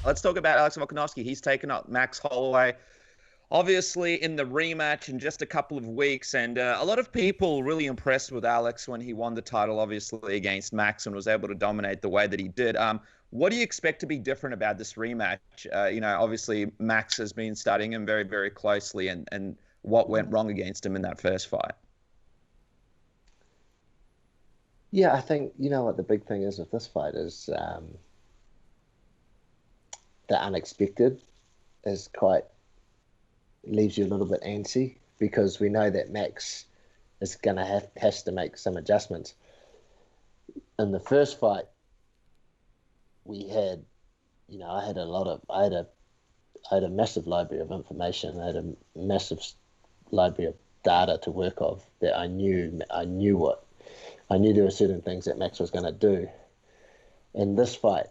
Let's talk about Alex Volkanovski. He's taken up Max Holloway, obviously in the rematch in just a couple of weeks, and a lot of people really impressed with Alex when he won the title, obviously against Max, and was able to dominate the way that he did. What do you expect to be different about this rematch? Obviously Max has been studying him very, very closely, and what went wrong against him in that first fight. Yeah, I think you know what the big thing is with this fight is the unexpected is quite leaves you a little bit antsy because we know that Max is gonna has to make some adjustments. In the first fight, we had, I had a massive library of information. I had a massive library of data to work off that I knew there were certain things that Max was going to do. In this fight,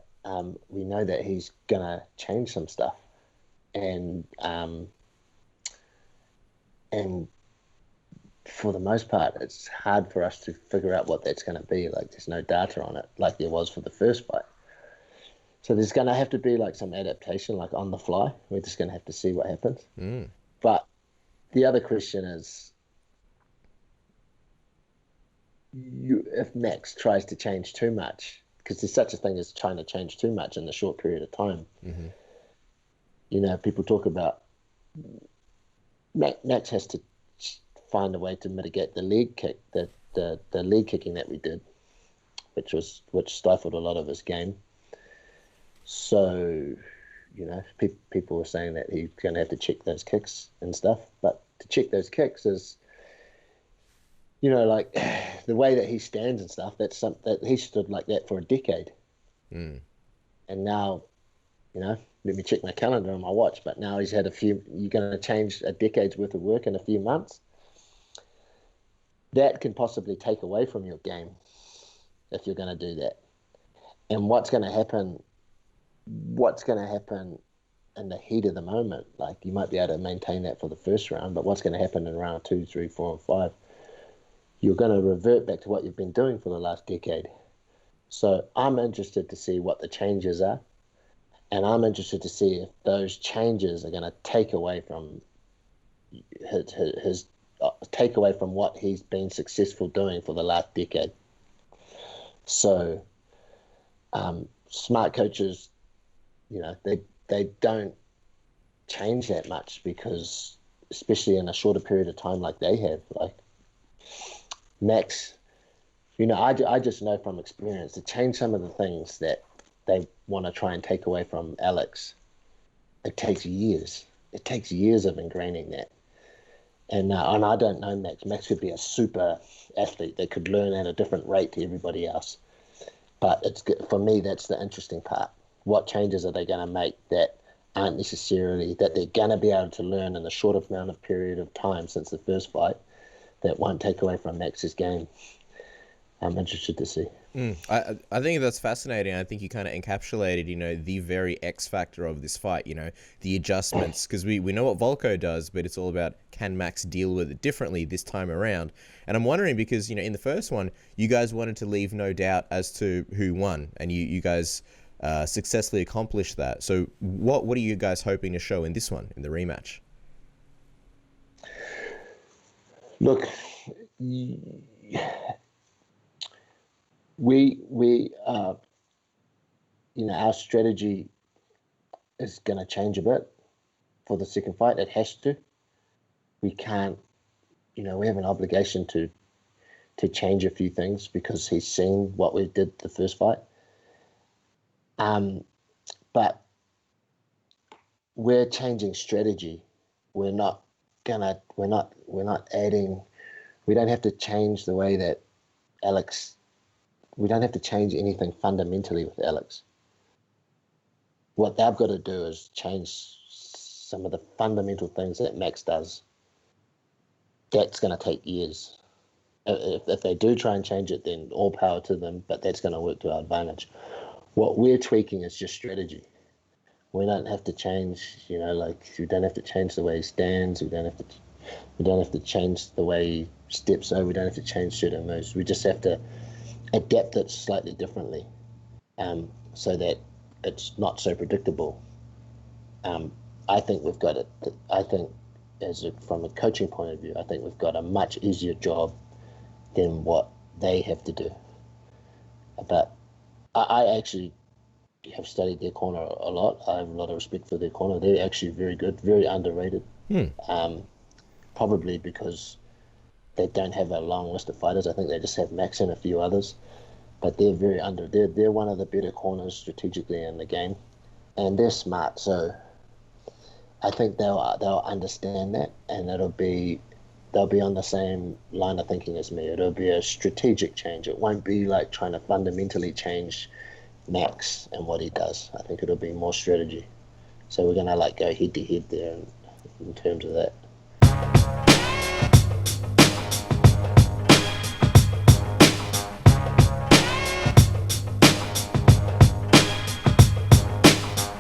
we know that he's going to change some stuff, and for the most part, it's hard for us to figure out what that's going to be. Like, there's no data on it, like there was for the first fight. So there's going to have to be like some adaptation, like on the fly. We're just going to have to see what happens. But the other question is, if Max tries to change too much, because there's such a thing as trying to change too much in a short period of time. People talk about Max has to find a way to mitigate the leg kick, the leg kicking that we did, which stifled a lot of his game. So, people were saying that he's going to have to check those kicks and stuff. But to check those kicks is, like the way that he stands and stuff. That's something that he stood like that for a decade. And now, let me check my calendar on my watch. But now he's had a few. You're going to change a decade's worth of work in a few months. That can possibly take away from your game if you're going to do that. And what's going to happen in the heat of the moment? Like, you might be able to maintain that for the first round, but what's going to happen in round 2, 3, 4, and 5? You're going to revert back to what you've been doing for the last decade. So I'm interested to see what the changes are, and I'm interested to see if those changes are going to take away from his take away from what he's been successful doing for the last decade. So smart coaches, they don't change that much, because especially in a shorter period of time like they have, like Max, I just know from experience to change some of the things that they want to try and take away from Alex, it takes years. It takes years of ingraining that. And I don't know Max. Max could be a super athlete that could learn at a different rate to everybody else. But it's good. For me, that's the interesting part. What changes are they going to make that aren't necessarily, that they're going to be able to learn in a short amount of period of time since the first fight, that won't take away from Max's game? I'm interested to see. I think that's fascinating. I think you kind of encapsulated, the very X factor of this fight, the adjustments, because we know what Volko does, but it's all about, can Max deal with it differently this time around? And I'm wondering, because, in the first one, you guys wanted to leave no doubt as to who won, and you guys successfully accomplished that. So what are you guys hoping to show in this one, in the rematch? Look, we our strategy is going to change a bit for the second fight. It has to. We can't, we have an obligation to change a few things because he's seen what we did the first fight. But we're changing strategy. We're not adding. We don't have to change the way that Alex. We don't have to change anything fundamentally with Alex. What they've got to do is change some of the fundamental things that Max does. That's going to take years. If they do try and change it, then all power to them, but that's going to work to our advantage. What we're tweaking is just strategy. We don't have to change, we don't have to change the way he stands. We don't have to change the way he steps over. We don't have to change certain moves. We just have to adapt it slightly differently, so that it's not so predictable. I think we've got it. I think, from a coaching point of view, I think we've got a much easier job than what they have to do. But I actually have studied their corner a lot. I have a lot of respect for their corner. They're actually very good, very underrated. Probably because they don't have a long list of fighters. I think they just have Max and a few others. But they're very they're one of the better corners strategically in the game. And they're smart, so I think they'll understand that, and they'll be on the same line of thinking as me. It'll be a strategic change. It won't be like trying to fundamentally change Max and what he does. I think it'll be more strategy. So we're gonna go head to head there in terms of that.